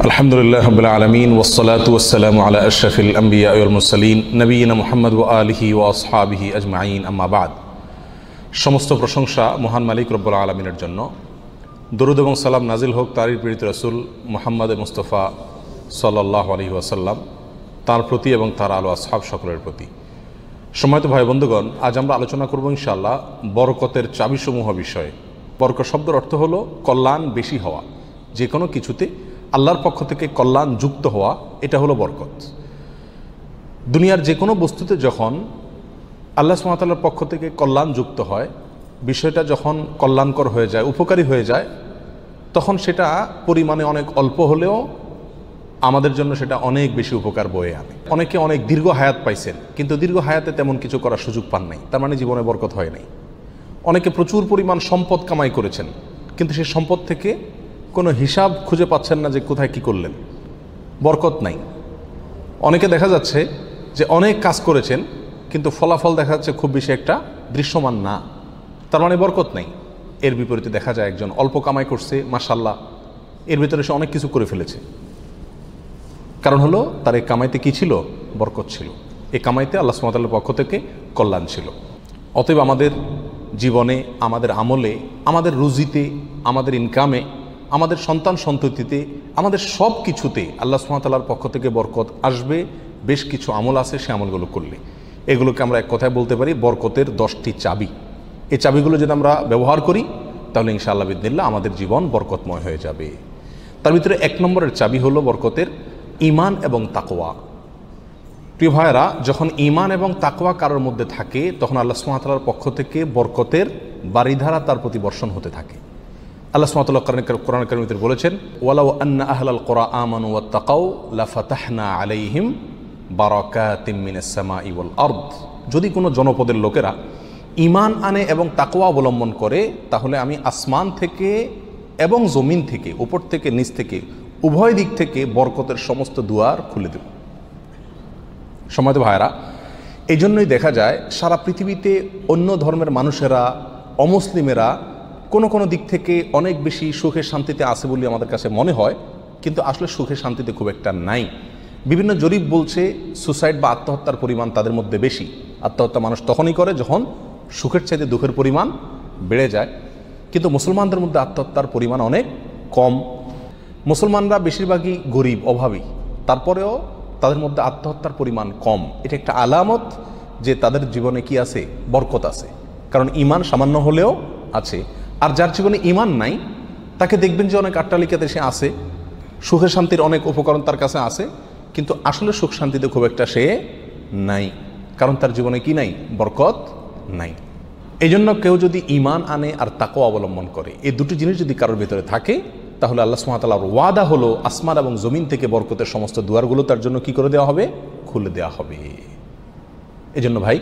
আলহামদুলিল্লাহ রাব্বিল আলামিন ওয়াসসালাতু ওয়াসসালামু আলা আশরাফিল আম্বিয়া ওয়াল মুরসালিন নবিয়িনা মুহাম্মদ ওয়া আলিহি ওয়া আসহাবিহি আজমাইন আম্মা বাদ। সমস্ত প্রশংসা মহান মালিক রব্বুল আলামিনের জন্য। দরুদ এবং সালাম নাজিল হোক তারই প্রেরিত রাসূল মুহাম্মদ মুস্তাফা সাল্লাল্লাহু আলাইহি ওয়াসাল্লাম তার প্রতি এবং তার আলো আসহাব সকলের প্রতি। সম্মানিত ভাই বন্ধুগণ, আজ আমরা আলোচনা করব ইনশাআল্লাহ বরকতের চাবিসমূহ বিষয়ে। বরকত শব্দের অর্থ হলো কল্যাণ বেশি হওয়া, যে কোনো কিছুতে আল্লাহর পক্ষ থেকে কল্যাণ যুক্ত হওয়া, এটা হলো বরকত। দুনিয়ার যে কোনো বস্তুতে যখন আল্লাহ সুবহানাহু ওয়া তাআলার পক্ষ থেকে কল্যাণ যুক্ত হয়, বিষয়টা যখন কল্যাণকর হয়ে যায়, উপকারী হয়ে যায়, তখন সেটা পরিমাণে অনেক অল্প হলেও আমাদের জন্য সেটা অনেক বেশি উপকার বয়ে আনে। অনেকে অনেক দীর্ঘ হায়াত পাইছেন, কিন্তু দীর্ঘ হায়াতে তেমন কিছু করার সুযোগ পান নাই, তার মানে জীবনে বরকত হয় নাই। অনেকে প্রচুর পরিমাণ সম্পদ কামাই করেছেন, কিন্তু সেই সম্পদ থেকে কোনো হিসাব খুঁজে পাচ্ছেন না যে কোথায় কি করলেন, বরকত নাই। অনেকে দেখা যাচ্ছে যে অনেক কাজ করেছেন, কিন্তু ফলাফল দেখা যাচ্ছে খুব বেশি একটা দৃশ্যমান না, তার মানে বরকত নাই। এর বিপরীতে দেখা যায় একজন অল্প কামাই করছে, মাশাআল্লাহ, এর ভিতরে সে অনেক কিছু করে ফেলেছে। কারণ হলো তার এই কামাইতে কি ছিল? বরকত ছিল। এই কামাইতে আল্লাহ সুবহানাহু ওয়া তাআলার পক্ষ থেকে কল্যাণ ছিল। অতএব আমাদের জীবনে, আমাদের আমলে, আমাদের রুজিতে, আমাদের ইনকামে, আমাদের সন্তান সন্ততিতে, আমাদের সব কিছুতে আল্লাহ সুবহানাহু ওয়া তাআলার পক্ষ থেকে বরকত আসবে। বেশ কিছু আমল আছে, সে আমলগুলো করলে এগুলোকে আমরা এক কথায় বলতে পারি বরকতের 10টি চাবি। এই চাবিগুলো যদি আমরা ব্যবহার করি, তাহলে ইনশাআল্লাহ বিদিনিল্লাহ আমাদের জীবন বরকতময় হয়ে যাবে। তার ভিতরে 1 নম্বরের চাবি হলো বরকতের ঈমান এবং তাকওয়া। প্রিয় ভাইয়েরা, যখন ঈমান এবং তাকওয়া কারোর মধ্যে থাকে, তখন আল্লাহ সুবহানাহু ওয়া তাআলার পক্ষ থেকে বরকতের বারিধারা তার প্রতি বর্ষণ হতে থাকে। আল্লাহ সুবহানাহু ওয়া তাআলা কোরআন কারীমে বলেছেন, ওয়ালাউ আন্না আহলাল কুরা আমানু ওয়াত্তাকাউ লাফাতাহনা আলাইহিম বারাকাতিম মিনাস সামাই ওয়াল আরদ। যদি কোনো জনপদের লোকেরা ঈমান আনে এবং তাকওয়া অবলম্বন করে, তাহলে আমি আসমান থেকে এবং জমিন থেকে, উপর থেকে নিচ থেকে, উভয় দিক থেকে বরকতের সমস্ত দুয়ার খুলে দেব। সম্মানিত ভাইরা, এই জন্যই দেখা যায় সারা পৃথিবীতে অন্য ধর্মের মানুষেরা, অমুসলিমেরা কোনো কোনো দিক থেকে অনেক বেশি সুখে শান্তিতে আছে বলে আমাদের কাছে মনে হয়, কিন্তু আসলে সুখে শান্তিতে খুব একটা নাই। বিভিন্ন জরিপ বলছে সুসাইড বা আত্মহত্যার পরিমাণ তাদের মধ্যে বেশি। আত্মহত্যা মানুষ তখনই করে যখন সুখের চাইতে দুঃখের পরিমাণ বেড়ে যায়। কিন্তু মুসলমানদের মধ্যে আত্মহত্যার পরিমাণ অনেক কম। মুসলমানরা বেশিরভাগই গরিব, অভাবী, তারপরেও তাদের মধ্যে আত্মহত্যার পরিমাণ কম। এটা একটা আলামত যে তাদের জীবনে কি আছে? বরকত আছে। কারণ ঈমান সামান্য হলেও আছে। আর যার জীবনে ঈমান নাই, তাকে দেখবেন যে অনেক আট্টালিকাতে সে আছে, সুখে শান্তির অনেক উপকরণ তার কাছে আছে, কিন্তু আসলে সুখ শান্তিতে খুব একটা সে নাই। কারণ তার জীবনে কি নাই? বরকত নাই। এই জন্য কেউ যদি ঈমান আনে আর তাকওয়া অবলম্বন করে, এই দুটি জিনিস যদি কারোর ভিতরে থাকে, তাহলে আল্লাহ সুবহানাহু ওয়া তাআলার ওয়াদা হলো আসমান এবং জমিন থেকে বরকতের সমস্ত দুয়ারগুলো তার জন্য কি করে দেওয়া হবে? খুলে দেওয়া হবে। এই জন্য ভাই,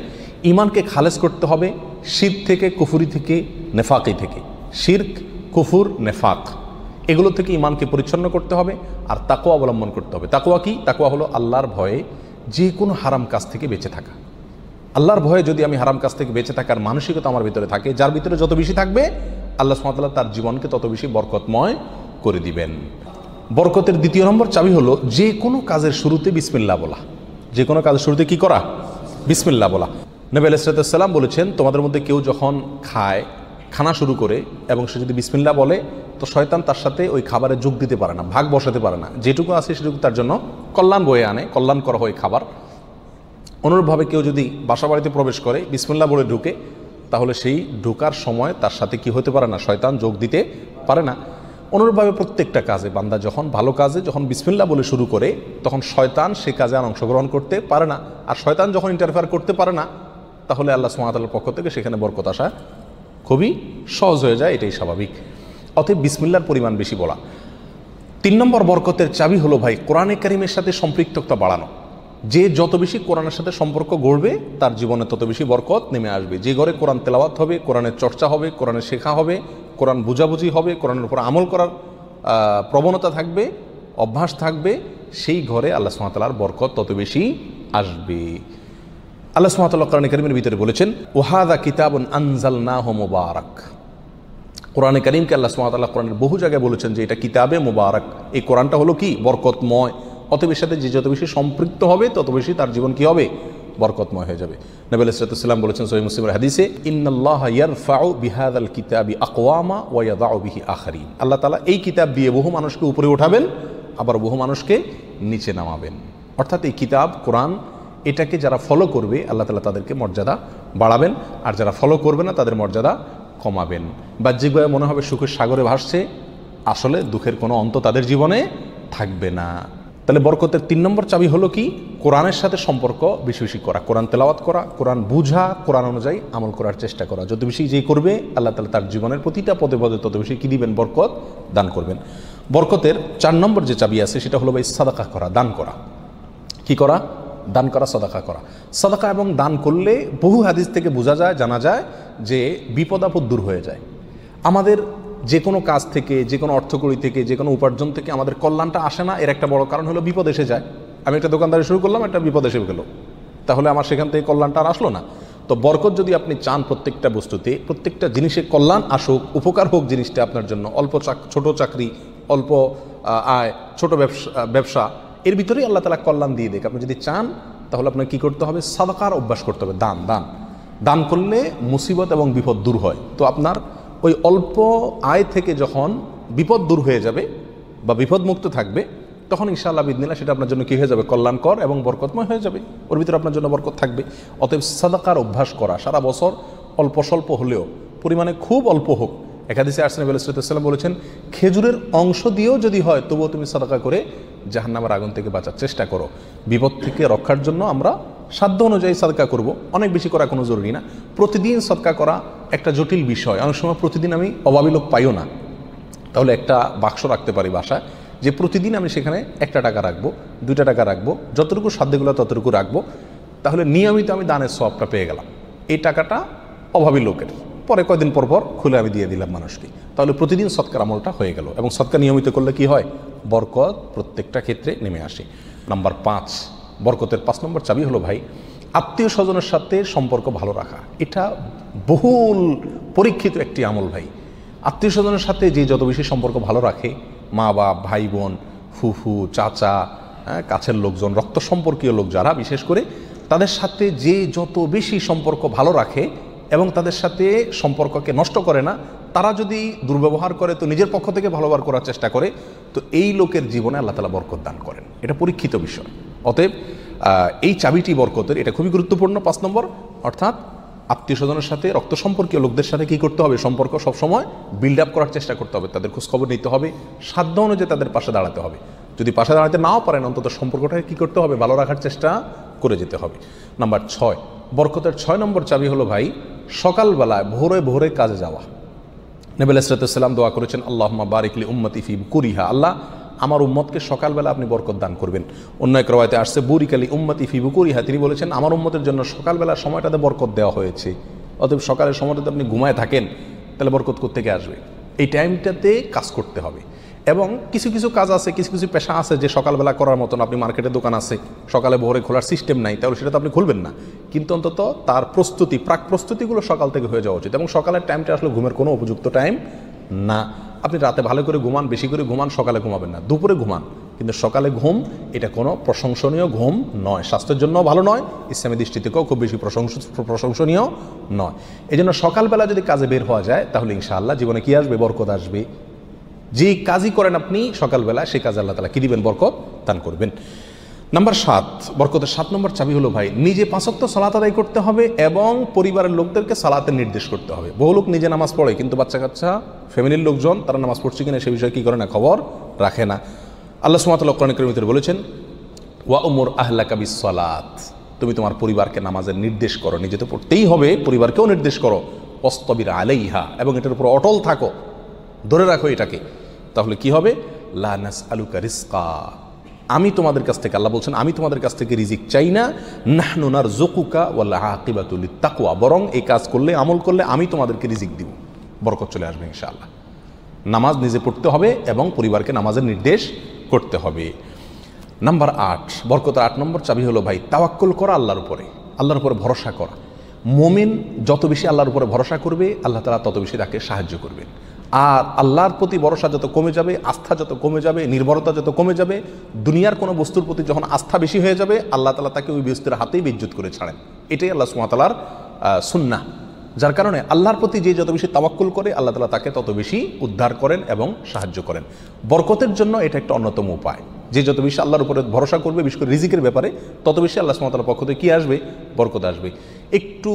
ঈমানকে খালেস করতে হবে শিরক থেকে, কুফরি থেকে, নেফাকি থেকে। শিরক, কুফর, নেফাক, এগুলো থেকে ঈমানকে পরিচ্ছন্ন করতে হবে আর তাকওয়া অবলম্বন করতে হবে। তাকওয়া কি? তাকওয়া হলো আল্লাহর ভয়ে যে কোনো হারাম কাজ থেকে বেঁচে থাকা। আল্লাহর ভয়ে যদি আমি হারাম কাজ থেকে বেঁচে থাকার মানসিকতা আমার ভিতরে থাকে, যার ভিতরে যত বেশি থাকবে, আল্লাহ সুবহানাহু ওয়া তাআলা তার জীবনকে তত বেশি বরকতময় করে দিবেন। বরকতের 2 নম্বর চাবি হলো যে কোনো কাজের শুরুতে বিসমিল্লাহ বলা। যে কোনো কাজের শুরুতে কি করা? বিসমিল্লাহ বলা। নবী আলাইহিস সালাম বলেছেন, তোমাদের মধ্যে কেউ যখন খানা শুরু করে এবং সে যদি বিসমিল্লাহ বলে, তো শয়তান তার সাথে ওই খাবারে যোগ দিতে পারে না, ভাগ বসাতে পারে না। যেটুকু আছে সেটুকু তার জন্য কল্যাণ বয়ে আনে, কল্যাণ করা হয় খাবার। অনুরূপভাবে কেউ যদি বাসা বাড়িতে প্রবেশ করে, বিসমিল্লাহ বলে ঢুকে, তাহলে সেই ঢোকার সময় তার সাথে কি হতে পারে না? শয়তান যোগ দিতে পারে না। অনুরূপভাবে প্রত্যেকটা কাজে বান্দা যখন ভালো কাজে যখন বিসমিল্লাহ বলে শুরু করে, তখন শয়তান সে কাজে আর অংশগ্রহণ করতে পারে না। আর শয়তান যখন ইন্টারফেয়ার করতে পারে না, তাহলে আল্লাহ সুবহানাহু ওয়া তাআলার পক্ষ থেকে সেখানে বরকত আসা খুবই সহজ হয়ে যায়। এটাই স্বাভাবিক। অতএব বিসমিল্লাহর পরিমাণ বেশি বলা। 3 নম্বর বরকতের চাবি হলো ভাই কোরআনে কারিমের সাথে সম্পৃক্ততা বাড়ানো। যে যত বেশি কোরআনের সাথে সম্পর্ক গড়বে, তার জীবনে তত বেশি বরকত নেমে আসবে। যে ঘরে কোরআন তেলাওয়াত হবে, কোরআনের চর্চা হবে, কোরআনের শেখা হবে, কোরআন বুঝাবুঝি হবে, কোরআনের উপর আমল করার প্রবণতা থাকবে, অভ্যাস থাকবে, সেই ঘরে আল্লাহ সুবহানাহু ওয়া তাআলার বরকত তত বেশি আসবে। আল্লাহ সুবহানাহু ওয়া তাআলা কোরআন কারীমের ভিতরে বলেছেন, ওয়াহাদা কিতাবুন আনজালনাহু মুবারাক। কোরআনে কারীমকে আল্লাহ সুবহানাহু ওয়া তাআলা কোরআনের বহু জায়গায় বলেছেন যে এটা কিতাবে মুবারক, এই কোরআনটা হলো কি বরকতময়, অতএব এর সাথে যে যত বেশি সম্পৃক্ত হবে তত বেশি তার জীবন কি হবে, বরকতময় হয়ে যাবে। নবী আলাইহিস সালাম বলেছেন সহিহ মুসলিমের হাদিসে, ইন্নাল্লাহা ইয়ারফাউ বিহাযাল কিতাবি আকওয়ামা ওয়া ইয়াদাউ বিহি আখারিন, আল্লাহ তাআলা এই কিতাব দিয়ে বহু মানুষকে উপরে উঠাবেন, আবার বহু মানুষকে নিচে নামাবেন। অর্থাৎ এই কিতাব কোরআন এটাকে যারা ফলো করবে আল্লাহ তাআলা তাদেরকে মর্যাদা বাড়াবেন, আর যারা ফলো করবে না তাদের মর্যাদা কমাবেন। বাহ্যিকভাবে মনে হবে সুখের সাগরে ভাসছে, আসলে দুঃখের কোনো অন্ত তাদের জীবনে থাকবে না। তাহলে বরকতের 3 নম্বর চাবি হলো কি, কোরআনের সাথে সম্পর্ক বেশি বেশি করা, কোরআন তেলাওয়াত করা, কোরআন বুঝা, কোরআন অনুযায়ী আমল করার চেষ্টা করা। যত বেশি যে করবে আল্লাহ তাআলা তার জীবনের প্রতিটা পদে পদে তত বেশি কি দিবেন, বরকত দান করবেন। বরকতের 4 নম্বর যে চাবি আছে সেটা হলো ভাই সাদাকা করা, দান করা। কি করা? দান করা, সাদাকা করা। সাদাকা এবং দান করলে বহু হাদিস থেকে বোঝা যায়, জানা যায় যে বিপদ আপদ দূর হয়ে যায়। আমাদের যে কোনো কাজ থেকে, যে কোনো অর্থকড়ি থেকে, যে কোনো উপার্জন থেকে আমাদের কল্যাণটা আসে না, এর একটা বড় কারণ হলো বিপদ এসে যায়। আমি একটা দোকানদারি শুরু করলাম, একটা বিপদ এসে গেল, তাহলে আমার সেখান থেকে কল্যাণটা আর আসলো না। তো বরকত যদি আপনি চান প্রত্যেকটা বস্তুতে, প্রত্যেকটা জিনিসে কল্যাণ আসুক, উপকার হোক জিনিসটা আপনার জন্য, অল্প ছোট চাকরি, অল্প আয়, ছোট ব্যবসা, এর ভিতরেই আল্লাহ তাআলা কল্যাণ দিয়ে দেখ। আপনি যদি চান তাহলে আপনাকে কী করতে হবে, সাদাকার অভ্যাস করতে হবে। দান করলে মুসিবত এবং বিপদ দূর হয়। তো আপনার ওই অল্প আয় থেকে যখন বিপদ দূর হয়ে যাবে বা বিপদ মুক্ত থাকবে, তখন ইনশাআল্লাহ বিদিনিল্লাহ সেটা আপনার জন্য কী হয়ে যাবে, কল্যাণকর এবং বরকতময় হয়ে যাবে, ওর ভিতরে আপনার জন্য বরকত থাকবে। অতএব সাদাকার অভ্যাস করা, সারা বছর অল্প স্বল্প হলেও, পরিমাণে খুব অল্প হোক। এক হাদিসে আসছে নবী আলাইহিস সালাম বলেছেন, খেজুরের অংশ দিয়েও যদি হয় তবুও তুমি সাদাকা করে জাহান্নামের আগুন থেকে বাঁচার চেষ্টা করো। বিপদ থেকে রক্ষার জন্য আমরা সাধ্য অনুযায়ী সাদকা করব, অনেক বেশি করা কোনো জরুরি না। প্রতিদিন সাদকা করা একটা জটিল বিষয়, অনেক সময় প্রতিদিন আমি অভাবী লোক পাইও না, তাহলে একটা বাক্স রাখতে পারি বাসায়, যে প্রতিদিন আমি সেখানে 1 টাকা রাখবো, 2 টাকা রাখবো, যতটুকু সাধ্যগুলো ততটুকু রাখবো, তাহলে নিয়মিত আমি দানের সওয়াবটা পেয়ে গেলাম। এই টাকাটা অভাবী লোকের, পরে কয়দিন পর পর খুলে আমি দিয়ে দিলাম মানুষকে, তাহলে প্রতিদিন সৎকার আমলটা হয়ে গেল। এবং সৎকার নিয়মিত করলে কি হয়, বরকত প্রত্যেকটা ক্ষেত্রে নেমে আসে। নাম্বার 5, বরকতের 5 নম্বর চাবি হলো ভাই, আত্মীয় স্বজনের সাথে সম্পর্ক ভালো রাখা। এটা বহুল পরীক্ষিত একটি আমল ভাই। আত্মীয় স্বজনের সাথে যে যত বেশি সম্পর্ক ভালো রাখে, মা বাপ, ভাই বোন, ফুফু, চাচা, কাছের লোকজন, রক্ত সম্পর্কীয় লোক যারা, বিশেষ করে তাদের সাথে যে যত বেশি সম্পর্ক ভালো রাখে এবং তাদের সাথে সম্পর্ককে নষ্ট করে না, তারা যদি দুর্ব্যবহার করে তো নিজের পক্ষ থেকে ভালো ব্যবহার করার চেষ্টা করে, তো এই লোকের জীবনে আল্লাহ তাআলা বরকত দান করেন। এটা পরীক্ষিত বিষয়। অতএব এই চাবিটি বরকতের, এটা খুবই গুরুত্বপূর্ণ। 5 নম্বর, অর্থাৎ আত্মীয় স্বজনের সাথে, রক্ত সম্পর্কীয় লোকদের সাথে কী করতে হবে, সম্পর্ক সবসময় বিল্ড আপ করার চেষ্টা করতে হবে, তাদের খোঁজখবর নিতে হবে, সাধ্য অনুযায়ী তাদের পাশে দাঁড়াতে হবে। যদি পাশে দাঁড়াতে নাও পারেন, অন্তত সম্পর্কটাকে কী করতে হবে, ভালো রাখার চেষ্টা করে যেতে হবে। নাম্বার 6, বরকতের 6 নম্বর চাবি হলো ভাই, সকালবেলায় ভোরে ভোরে কাজে যাওয়া। নবী আলাইহিস সালাম দোয়া করেছেন, আল্লাহুম্মা বারিক লি উম্মতি ফি বুকুরিহা, আল্লাহ আমার উম্মতকে সকালবেলা আপনি বরকত দান করবেন। অন্য এক রওয়ায়াতে আসছে বুরিকা লি উম্মতি ফি বুকুরিহা, তিনি বলেছেন আমার উম্মতের জন্য সকালবেলার সময়টাতে বরকত দেওয়া হয়েছে। অতএব সকালের সময়টাতে আপনি ঘুমায় থাকেন, তাহলে বরকত কোত্থেকে আসবে? এই টাইমটাতে কাজ করতে হবে। এবং কিছু কিছু কাজ আছে, কিছু কিছু পেশা আছে যে সকালবেলা করার মতন, আপনি মার্কেটের দোকান আছে, সকালে ভোরে খোলার সিস্টেম নাই, তাহলে সেটা তো আপনি খুলবেন না। কিন্তু অন্তত তার প্রস্তুতি, প্রাক প্রস্তুতিগুলো সকাল থেকে হয়ে যাওয়া উচিত। এবং সকালের টাইমটা আসলে ঘুমের কোনো উপযুক্ত টাইম না। আপনি রাতে ভালো করে ঘুমান, বেশি করে ঘুমান, সকালে ঘুমাবেন না, দুপুরে ঘুমান, কিন্তু সকালে ঘুম এটা কোনো প্রশংসনীয় ঘুম নয়, স্বাস্থ্যের জন্য ভালো নয়, ইসলামী দৃষ্টি থেকেও খুব বেশি প্রশংসনীয় নয়। এই জন্য সকালবেলা যদি কাজে বের হওয়া যায় তাহলে ইনশাআল্লাহ জীবনে কি আসবে, বরকত আসবে। যে কাজই করেন আপনি সকালবেলা, সেই কাজে আল্লাহ তাআলা কি দিবেন, বরকত দান করবেন। নাম্বার 7, বরকতের 7 নম্বর চাবি হলো ভাই, নিজে 5 ওয়াক্ত সালাত আদায় করতে হবে এবং পরিবারের লোকদেরকে সালাতের নির্দেশ করতে হবে। বহু লোক নিজে নামাজ পড়ে, কিন্তু বাচ্চা কাচ্চা, ফ্যামিলির লোকজন তারা নামাজ পড়ছে কিনা সে বিষয়ে কী করে না, খবর রাখে না। আল্লাহ সুবহানাহু ওয়া তাআলা কোরআন কারীমের ভিতরে বলেছেন, ওয়া উমুর আহলাকা বিস-সালাত, তুমি তোমার পরিবারকে নামাজের নির্দেশ করো, নিজে তো পড়তেই হবে, পরিবারকেও নির্দেশ করো, ওয়াসতাবির আলাইহা, এবং এটার উপর অটল থাকো, ধরে রাখো এটাকে। তাহলে কি হবে, লা নাসআলুকা রিজকা, আমি তোমাদের কাছ থেকে, আল্লাহ বলছেন আমি তোমাদের কাছ থেকে রিজিক চাই না, নাহনু নারযুকুকা ওয়াল আকিবাতু লিত-তাকওয়া, বরং এই কাজ করলে, আমল করলে আমি তোমাদেরকে রিজিক দিব, বরকত চলে আসবে ইনশাআল্লাহ। নামাজ নিজে পড়তে হবে এবং পরিবারকে নামাজের নির্দেশ করতে হবে। নাম্বার 8, বরকতের 8 নম্বর চাবি হলো ভাই, তাওয়াক্কুল করা আল্লাহর উপরে, আল্লাহর উপরে ভরসা করা। মুমিন যত বেশি আল্লাহর উপরে ভরসা করবে, আল্লাহ তাআলা তত বেশি তাকে সাহায্য করবেন। আর আল্লাহর প্রতি ভরসা যত কমে যাবে, আস্থা যত কমে যাবে, নির্ভরতা যত কমে যাবে, দুনিয়ার কোনো বস্তুর প্রতি যখন আস্থা বেশি হয়ে যাবে, আল্লাহ তাআলা তাকে ওই বস্তুর হাতেই বেইজ্জত করে ছাড়েন। এটাই আল্লাহ সুবহানাহু ওয়া তাআলার সুন্নাহ। যার কারণে আল্লাহর প্রতি যে যত বেশি তাওয়াক্কুল করে, আল্লাহ তাআলা তাকে তত বেশি উদ্ধার করেন এবং সাহায্য করেন। বরকতের জন্য এটা একটা অন্যতম উপায়। যে যত বেশি আল্লাহর উপরে ভরসা করবে, বিশেষ করে রিজিকের ব্যাপারে, তত বেশি আল্লাহ সুবহানাহু ওয়া তাআলার পক্ষ থেকে কী আসবে? বরকত আসবে। একটু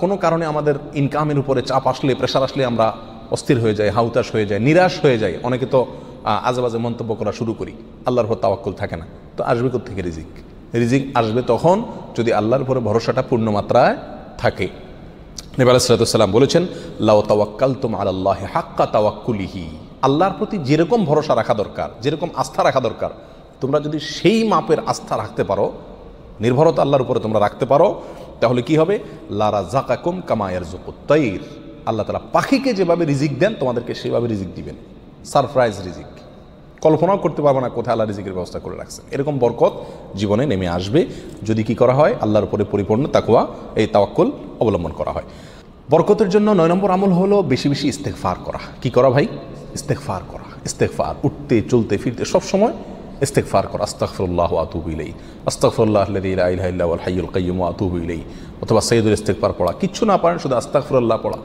কোনো কারণে আমাদের ইনকামের উপরে চাপ আসলে, প্রেশার আসলে আমরা অস্থির হয়ে যায়, হাউতাশ হয়ে যায়, নিরাশ হয়ে যায়। অনেকে তো আজেবাজে মন্তব্য করা শুরু করি, আল্লাহর উপর তাওয়াক্কুল থাকে না। তো আসবে কোত্থেকে রিজিক? রিজিক আসবে তখন যদি আল্লাহর উপরে ভরসাটা পূর্ণ মাত্রায় থাকে। নবী আলাইহিস সালাতু ওয়াস সালাম বলেছেন, লাউ তাওয়াক্কালতুম আলাল্লাহি হাক্কা তাওয়াক্কুলিহি, আল্লাহর প্রতি যেরকম ভরসা রাখা দরকার, যেরকম আস্থা রাখা দরকার, তোমরা যদি সেই মাপের আস্থা রাখতে পারো, নির্ভরতা আল্লাহর উপরে তোমরা রাখতে পারো, তাহলে কি হবে? লা রাযাকাকুম কামা ইয়ারযুকুত তাইর, আল্লাহ তাআলা পাখিকে যেভাবে রিজিক দেন তোমাদেরকে সেভাবে রিজিক দিবেন। সারপ্রাইজ রিজিক, কল্পনাও করতে পারবে না কোথায় আল্লাহ রিজিকের ব্যবস্থা করে রাখছেন। এরকম বরকত জীবনে নেমে আসবে যদি কি করা হয়? আল্লাহর উপরে পরিপূর্ণ তাকওয়া, এই তাওয়াক্কুল অবলম্বন করা হয়। বরকতের জন্য 9 নম্বর আমল হলো বেশি বেশি ইস্তেগফার করা। কি করা ভাই? ইস্তেগফার করা। ইস্তেগফার, উঠতে চলতে ফিরতে সব সময় ইস্তেগফার করা। আস্তাগফিরুল্লাহ ওয়া আতুবু ইলাইহি, আস্তাগফিরুল্লাহাল্লাযী লা ইলাহা ইল্লা হুয়াল হাইয়ুল কাইয়্যুম ওয়া আতুবু ইলাইহি, অথবা সাইয়্যিদুল ইস্তেগফার পড়া। কিচ্ছু না পারেন, শুধু আস্তাগফিরুল্লাহ পড়া,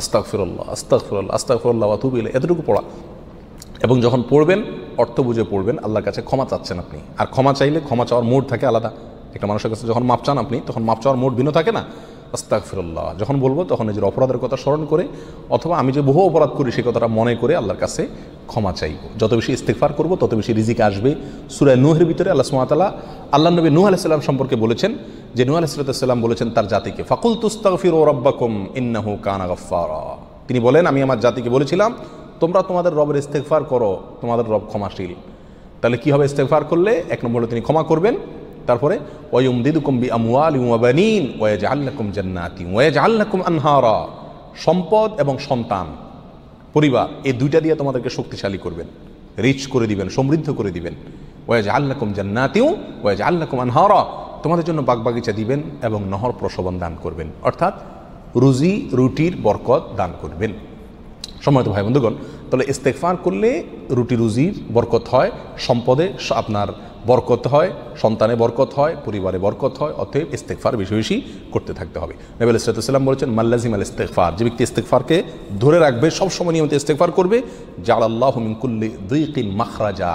আস্তাগফিরুল্লাহ আস্তাগফিরুল্লাহ আস্তাগফিরুল্লাহ ওয়া আতুবু ইলাইহি, এতটুকু পড়া। এবং যখন পড়বেন অর্থ বুঝে পড়বেন। আল্লাহর কাছে ক্ষমা চাচ্ছেন আপনি, আর ক্ষমা চাইলে ক্ষমা চাওয়ার মোড থাকে আলাদা। একটা মানুষের কাছে যখন মাপ চান আপনি, তখন মাপ চাওয়ার মোড ভিন্ন থাকে না। আস্তাগফিরুল্লাহ যখন বলবো তখন নিজের অপরাধের কথা স্মরণ করে, অথবা আমি যে বহু অপরাধ করি সেই কথাটা মনে করে আল্লাহর কাছে ক্ষমা চাইব। যত বেশি ইস্তেগফার করব তত বেশি রিজিক আসবে। সূরা নূহের ভিতরে আল্লাহ সুবহানাহু ওয়া তাআলা আল্লাহর নবী নূহ আলাইহিস সালাম সম্পর্কে বলেছেন যে নূহ আলাইহিস সালাম বলেছেন তার জাতিকে, ফাকুলতু আস্তাগফিরু রাব্বাকুম ইন্নাহু কানা গাফফারা। তিনি বলেন, আমি আমার জাতিকে বলেছিলাম তোমরা তোমাদের রবের ইস্তেগফার করো, তোমাদের রব ক্ষমাশীল। তাহলে কি হবে? ইস্তেগফার করলে 1 নম্বরে তিনি ক্ষমা করবেন, তারপরে ওয়ায়ুমদিদুকুম বিআমওয়ালিন ওয়া বানিন ওয়া ইয়াজআল লাকুম জান্নাতিন ওয়া ইয়াজআল লাকুম আনহারা। সম্পদ এবং সন্তান, পরিবার, এই দুইটা দিয়ে তোমাদেরকে শক্তিশালী করবেন, রিচ করে দিবেন, সমৃদ্ধ করে দিবেন। ওয়া ইয়াজআল লাকুম জান্নাতিন ওয়া ইয়াজআল লাকুম আনহারা, তোমাদের জন্য বাগবাগিচা দিবেন এবং নহর প্রসবন দান করবেন, অর্থাৎ রুজি রুটির বরকত দান করবেন। সম্মানিত ভাই বন্ধুগণ, তাহলে ইস্তেগফার করলে রুটি রুজির বরকত হয়, সম্পদে আপনার বরকত হয়, সন্তানে বরকত হয়, পরিবারে বরকত হয়। অতএব ইস্তেগফার বেশি বেশি করতে থাকতে হবে। নবী আলাইহিস সালাম বলেছেন, মাল্লাজিম আল ইস্তেগফার, যে ব্যক্তি ইস্তেগফারকে ধরে রাখবে, সবসময় নিয়মিত ইস্তেগফার করবে, জাআলাল্লাহু মিন কুল্লি যিকিন মাখরাজা,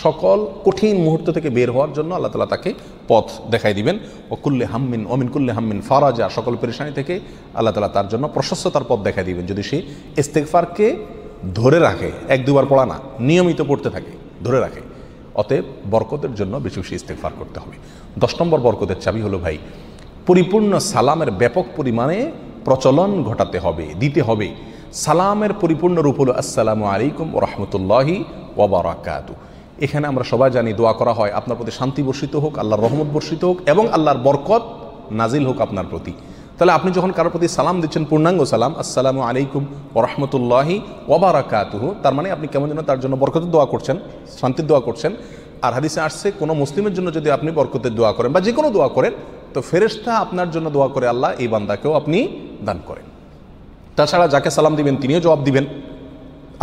সকল কঠিন মুহূর্ত থেকে বের হওয়ার জন্য আল্লাহ তাআলা তাকে পথ দেখাই দিবেন। ও কুল্লি হাম্মিন ও মিন কুল্লি হাম্মিন ফারাজা, সকল পেরেশানি থেকে আল্লাহ তাআলা তার জন্য প্রশস্ততার পথ দেখাই দিবেন, যদি সে ইস্তেগফারকে ধরে রাখে। 1-2 বার পড়া না, নিয়মিত পড়তে থাকে, ধরে রাখে। অতএব বরকতের জন্য বেশি বেশি ইস্তেগফার করতে হবে। 10 নম্বর বরকতের চাবি হলো ভাই, পরিপূর্ণ সালামের ব্যাপক পরিমাণে প্রচলন ঘটাতে হবে, দিতে হবে। সালামের পরিপূর্ণ রূপ হলো আসসালামু আলাইকুম ওয়া রাহমাতুল্লাহি ওয়া বারাকাতুহু। এখানে আমরা সবাই জানি দোয়া করা হয়, আপনার প্রতি শান্তি বর্ষিত হোক, আল্লাহর রহমত বর্ষিত হোক এবং আল্লাহর বরকত নাজিল হোক আপনার প্রতি। তাহলে আপনি যখন কারোর প্রতি সালাম দিচ্ছেন, পূর্ণাঙ্গ সালাম, আসসালামু আলাইকুম ওয়া রাহমাতুল্লাহি ওয়া বারাকাতুহু, তার মানে আপনি কেমন যেন তার জন্য বরকতের দোয়া করছেন, শান্তির দোয়া করছেন। আর হাদিসে আসছে, কোনো মুসলিমের জন্য যদি আপনি বরকতের দোয়া করেন বা যে কোনো দোয়া করেন, তো ফেরেশতা আপনার জন্য দোয়া করে আল্লাহ এই বান্দাকেও আপনি দান করেন। তাছাড়া যাকে সালাম দিবেন তিনিও জবাব দিবেন।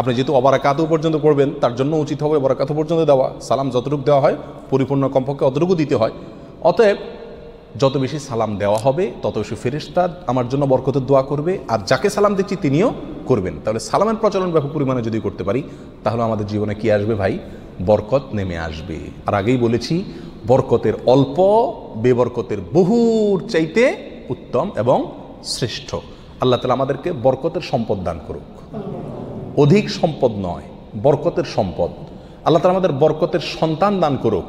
আপনি যেহেতু অবারাকাতু পর্যন্ত পড়বেন, তার জন্য উচিত হবে অবারাকাতু পর্যন্ত দেওয়া। সালাম যতটুকু দেওয়া হয় পরিপূর্ণ কমপক্ষে অতটুকু দিতে হয়। অতএব যত বেশি সালাম দেওয়া হবে তত বেশি ফেরেশতা আমার জন্য বরকতের দোয়া করবে, আর যাকে সালাম দিচ্ছি তিনিও করবেন। তাহলে সালামের প্রচলন ব্যাপক পরিমাণে যদি করতে পারি, তাহলে আমাদের জীবনে কি আসবে ভাই? বরকত নেমে আসবে। আর আগেই বলেছি, বরকতের অল্প বেবরকতের বহুর চাইতে উত্তম এবং শ্রেষ্ঠ। আল্লাহ তাআলা আমাদেরকে বরকতের সম্পদ দান করুক। অধিক সম্পদ নয়, বরকতের সম্পদ। আল্লাহ তাআলা আমাদের বরকতের সন্তান দান করুক।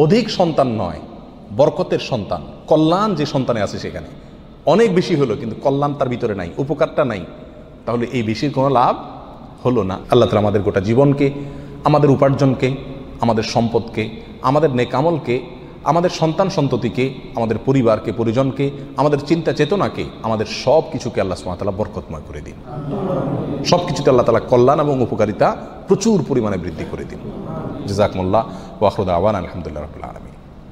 অধিক সন্তান নয়, বরকতের সন্তান। কল্যাণ যে সন্তানে আছে সেখানে অনেক বেশি হলো, কিন্তু কল্যাণ তার ভিতরে নাই, উপকারটা নাই, তাহলে এই বেশির কোনো লাভ হলো না। আল্লাহ তাআলা আমাদের গোটা জীবনকে, আমাদের উপার্জনকে, আমাদের সম্পদকে, আমাদের নেক আমলকে, আমাদের সন্তান সন্ততিকে, আমাদের পরিবারকে, পরিজনকে, আমাদের চিন্তা চেতনাকে, আমাদের সব কিছুকে আল্লাহ সুবহানাহু ওয়া তাআলা বরকতময় করে দিন। সব কিছুতে আল্লাহ তাআলা কল্যাণ এবং উপকারিতা প্রচুর পরিমাণে বৃদ্ধি করে দিন। জাযাকুমুল্লাহ ওয়া আখিরু দাওয়ানা আলহামদুলিল্লাহি রাব্বিল আলামিন।